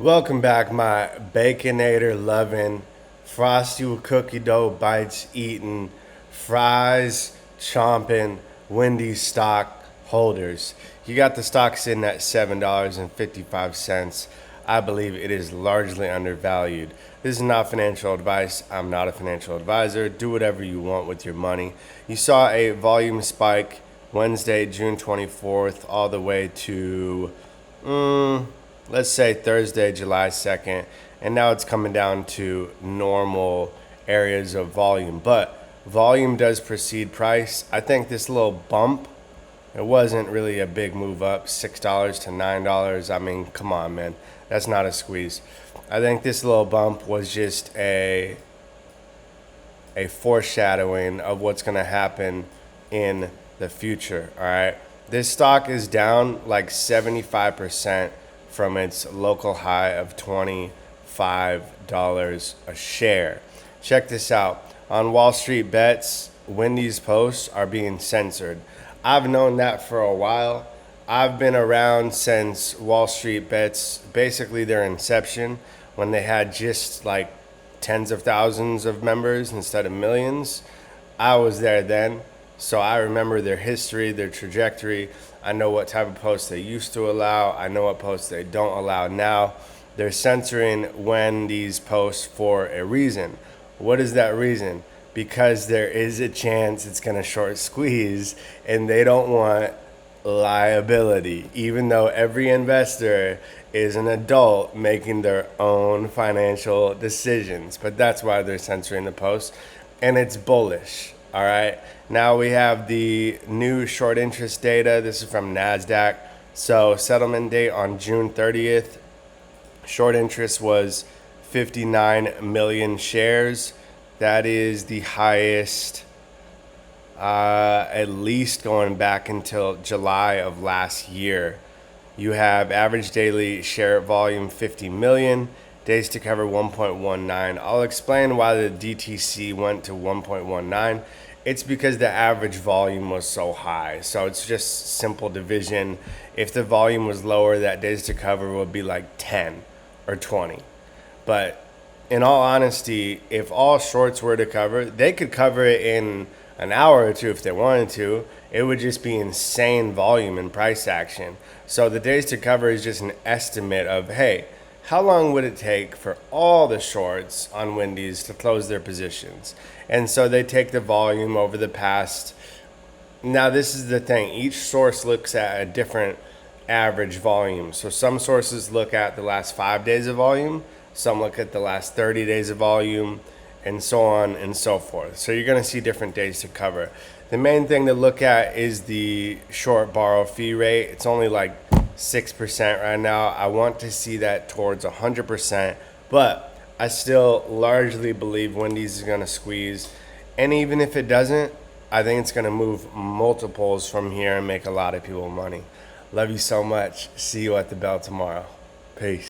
Welcome back, my Baconator loving, frosty with cookie dough bites eating, fries chomping, Wendy stock holders. You got the stock sitting at $7.55. I believe it is largely undervalued. This is not financial advice. I'm not a financial advisor. Do whatever you want with your money. You saw a volume spike Wednesday, June 24th, all the way to let's say Thursday, July 2nd, and now it's coming down to normal areas of volume. But volume does precede price. I think this little bump, it wasn't really a big move up, $6 to $9. I mean, come on, man. That's not a squeeze. I think this little bump was just a foreshadowing of what's going to happen in the future, all right? This stock is down like 75% from its local high of $25 a share. Check this out. On Wall Street Bets, Wendy's posts are being censored. I've known that for a while. I've been around since Wall Street Bets, basically their inception, when they had just like tens of thousands of members instead of millions. I was there then, so I remember their history, their trajectory. I know what type of posts they used to allow. I know what posts they don't allow now. They're censoring Wendy's posts for a reason. What is that reason? Because there is a chance it's going to short squeeze, and they don't want liability, even though every investor is an adult making their own financial decisions. But that's why they're censoring the post, and it's bullish. All right. Now we have the new short interest data. This is from NASDAQ. So settlement date on June 30th. Short interest was 59 million shares. That is the highest, at least going back until July of last year. You have average daily share volume 50 million. Days to cover 1.19. I'll explain why the DTC went to 1.19. It's because the average volume was so high. So it's just simple division. If the volume was lower, that days to cover would be like 10 or 20. But in all honesty, if all shorts were to cover, they could cover it in an hour or two if they wanted to. It would just be insane volume and price action. So the days to cover is just an estimate of, hey, how long would it take for all the shorts on Wendy's to close their positions? And so they take the volume over the past. Now, this is the thing. Each source looks at a different average volume. So some sources look at the last 5 days of volume. Some look at the last 30 days of volume, and so on and so forth. So you're going to see different days to cover. The main thing to look at is the short borrow fee rate. It's only like 6% right now. I want to see that towards 100%, but I still largely believe Wendy's is going to squeeze. And even if it doesn't, I think it's going to move multiples from here and make a lot of people money. Love you so much. See you at the bell tomorrow. Peace.